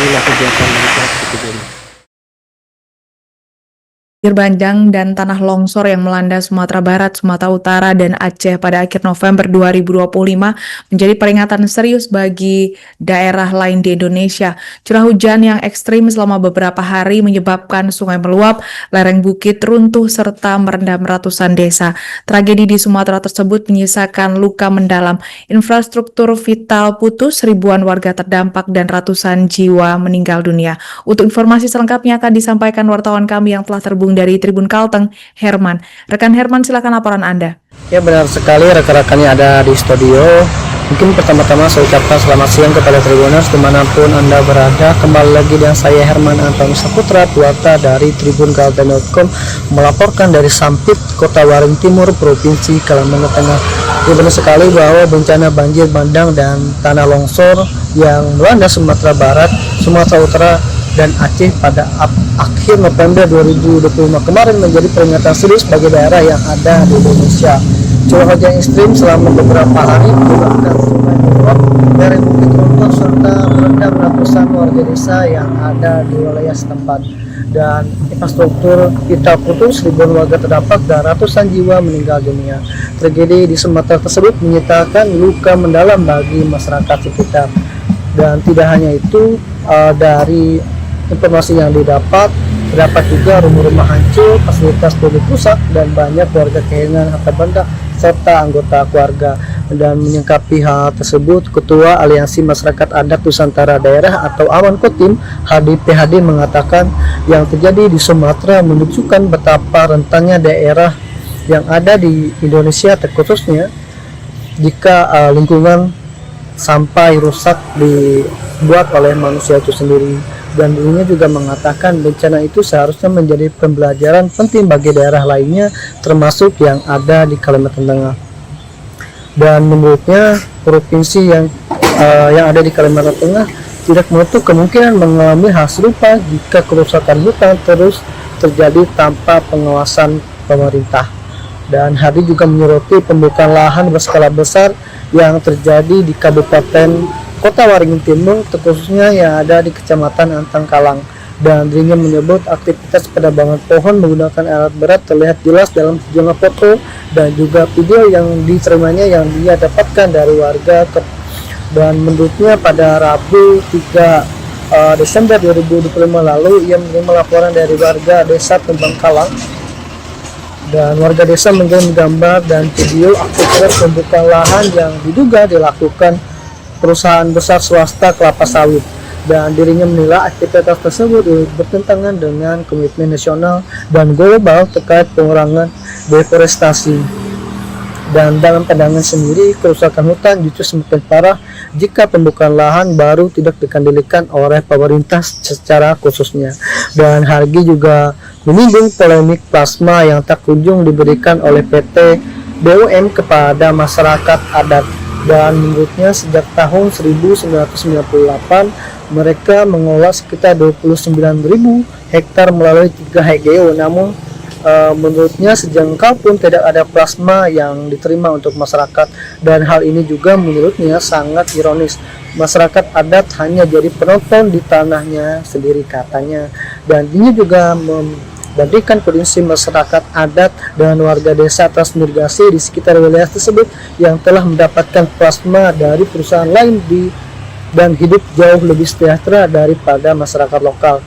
inilah kegiatan mereka seperti ini. Banjir bandang dan tanah longsor yang melanda Sumatera Barat, Sumatera Utara, dan Aceh pada akhir November 2025 menjadi peringatan serius bagi daerah lain di Indonesia. Curah hujan yang ekstrim selama beberapa hari menyebabkan sungai meluap, lereng bukit runtuh, serta merendam ratusan desa. Tragedi di Sumatera tersebut menyisakan luka mendalam, infrastruktur vital putus, ribuan warga terdampak, dan ratusan jiwa meninggal dunia. Untuk informasi selengkapnya akan disampaikan wartawan kami yang telah terhubung dari Tribun Kalteng, Herman. Rekan Herman, silakan laporan Anda. Ya, benar sekali, rekan-rekannya ada di studio. Mungkin pertama-tama saya ucapkan selamat siang kepada Tribuners dimanapun Anda berada. Kembali lagi dengan saya Herman Antoni Saputra, Tuata dari tribunkalteng.com, melaporkan dari Sampit, Kota Waring Timur, Provinsi Kalimantan Tengah. Ya, benar sekali bahwa bencana banjir bandang dan tanah longsor yang melanda Sumatera Barat, Sumatera Utara, dan Aceh pada akhir November 2025 kemarin menjadi peringatan serius bagi daerah yang ada di Indonesia. Curah hujan ekstrim selama beberapa hari menyebabkan sungai meluap, lereng bukit runtuh, serta merendam ratusan warga desa yang ada di wilayah setempat, dan infrastruktur vital putus, ribuan warga terdampak, dan ratusan jiwa meninggal dunia. Tragedi di Sumatera tersebut menyitakan luka mendalam bagi masyarakat sekitar. Dan tidak hanya itu, dari informasi yang didapat, terdapat juga rumah-rumah hancur, fasilitas publik rusak, dan banyak warga kehilangan harta benda serta anggota keluarga. Dan menyikapi hal tersebut, Ketua Aliansi Masyarakat Adat Nusantara Daerah atau Aman Kotim, Hadi PHD, mengatakan yang terjadi di Sumatera menunjukkan betapa rentannya daerah yang ada di Indonesia, terkhususnya jika lingkungan sampai rusak dibuat oleh manusia itu sendiri. Dan dirinya juga mengatakan bencana itu seharusnya menjadi pembelajaran penting bagi daerah lainnya, termasuk yang ada di Kalimantan Tengah. Dan menurutnya provinsi yang ada di Kalimantan Tengah tidak menutup kemungkinan mengalami hal serupa jika kerusakan hutan terus terjadi tanpa pengawasan pemerintah. Dan Hadi juga menyoroti pembukaan lahan berskala besar yang terjadi di Kabupaten Kota Waringin Timur, terkhususnya yang ada di Kecamatan Antang Kalang. Dan dirinya menyebut aktivitas penebangan pohon menggunakan alat berat terlihat jelas dalam sejumlah foto dan juga video yang diterimanya yang dia dapatkan dari warga. Dan menurutnya pada Rabu 3 Desember 2025 lalu ia menerima laporan dari warga desa Tembang Kalang, dan warga desa mengirim gambar dan video aktivitas pembukaan lahan yang diduga dilakukan perusahaan besar swasta kelapa sawit. Dan dirinya menilai aktivitas tersebut bertentangan dengan komitmen nasional dan global terkait pengurangan deforestasi. Dan dalam pandangan sendiri, kerusakan hutan justru semakin parah jika pembukaan lahan baru tidak dikendalikan oleh pemerintah secara khususnya. Dan Hargi juga menyinggung polemik plasma yang tak kunjung diberikan oleh PT BUM kepada masyarakat adat. Dan menurutnya sejak tahun 1998 mereka mengolah sekitar 29.000 hektar melalui 3 HGO. Namun menurutnya sejengkal pun tidak ada plasma yang diterima untuk masyarakat. Dan hal ini juga menurutnya sangat ironis. Masyarakat adat hanya jadi penonton di tanahnya sendiri, katanya. Dan ini juga membandingkan kondisi masyarakat adat dengan warga desa transmigrasi di sekitar wilayah tersebut yang telah mendapatkan plasma dari perusahaan lain dan hidup jauh lebih sejahtera daripada masyarakat lokal.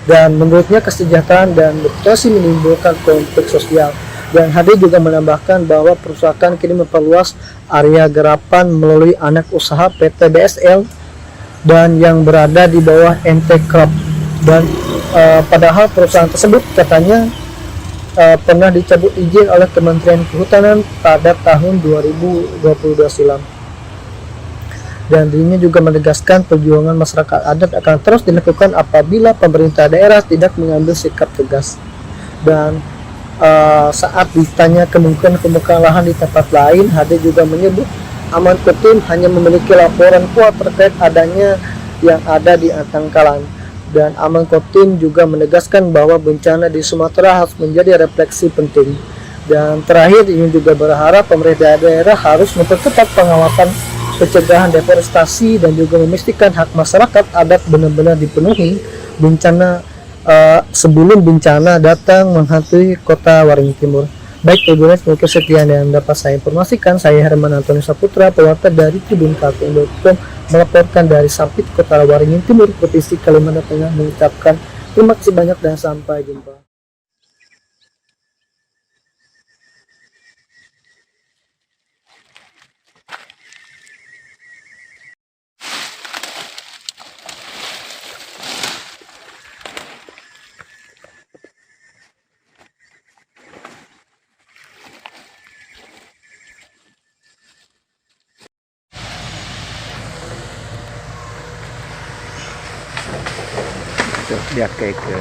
Dan menurutnya kesejahteraan dan berpotensi menimbulkan konflik sosial. Dan Hadi juga menambahkan bahwa perusahaan kini memperluas area garapan melalui anak usaha PT BSL dan yang berada di bawah NT Crop. Dan padahal perusahaan tersebut katanya pernah dicabut izin oleh Kementerian Kehutanan pada tahun 2022 silam. Dan dirinya juga menegaskan perjuangan masyarakat adat akan terus dilakukan apabila pemerintah daerah tidak mengambil sikap tegas. Dan saat ditanya kemungkinan pembukaan lahan di tempat lain, Hadi juga menyebut Aman Kotim hanya memiliki laporan kuat terkait adanya yang ada di Antang Kalang. Dan Aman Kotim juga menegaskan bahwa bencana di Sumatera harus menjadi refleksi penting. Dan terakhir, ini juga berharap pemerintah daerah harus memperketat pengawasan pencegahan deforestasi dan juga memastikan hak masyarakat adat benar-benar dipenuhi sebelum bencana datang menghantui kota Waringin Timur. Baik Tribuners, mungkin sekian yang dapat saya informasikan. Saya Herman Antoni Saputra, pewarta dari tribunKPN.com, melaporkan dari Sampit, Kota Waringin Timur, Provinsi Kalimantan Tengah, mengucapkan terima kasih banyak dan sampai jumpa. Lihat kayak ke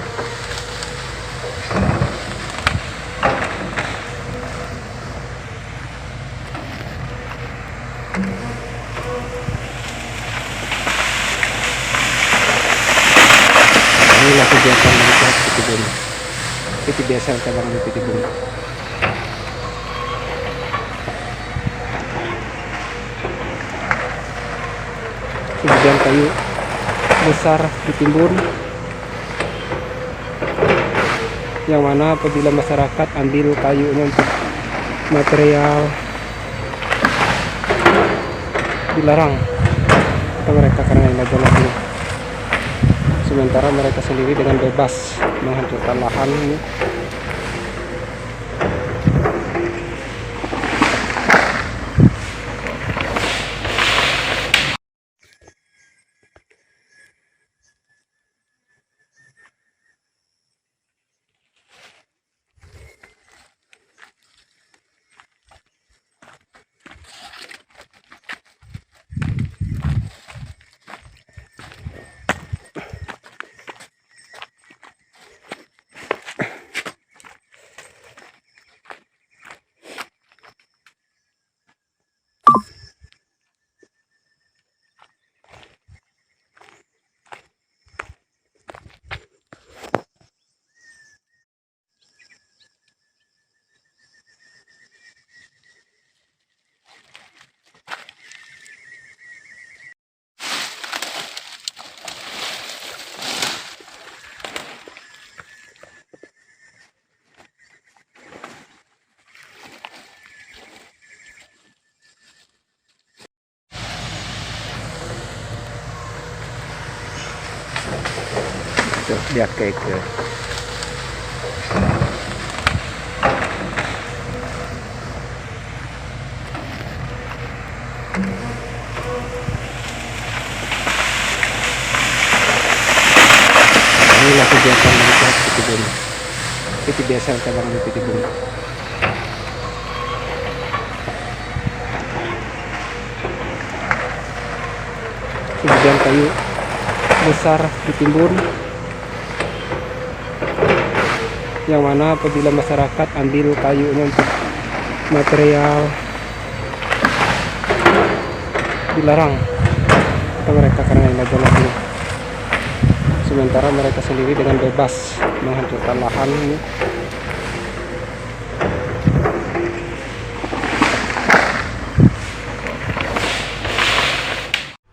inilah kegiatan mereka seperti ini. Itu biasa cabang di titik ini. Kemudian kayu besar ditimbun, yang mana apabila masyarakat ambil kayunya untuk material dilarang atau mereka karena illegal ini. Sementara mereka sendiri dengan bebas menghancurkan lahan ini. Lihat kayak ke inilah kegiatan mereka seperti ini. Itu biasa cabang di titik ini. Kemudian kayu besar ditimbun, yang mana apabila masyarakat ambil kayunya untuk material dilarang atau mereka karena illegal ini. Sementara mereka sendiri dengan bebas menghancurkan lahan ini.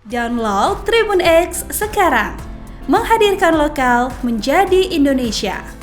Download Tribun X sekarang, menghadirkan lokal menjadi Indonesia.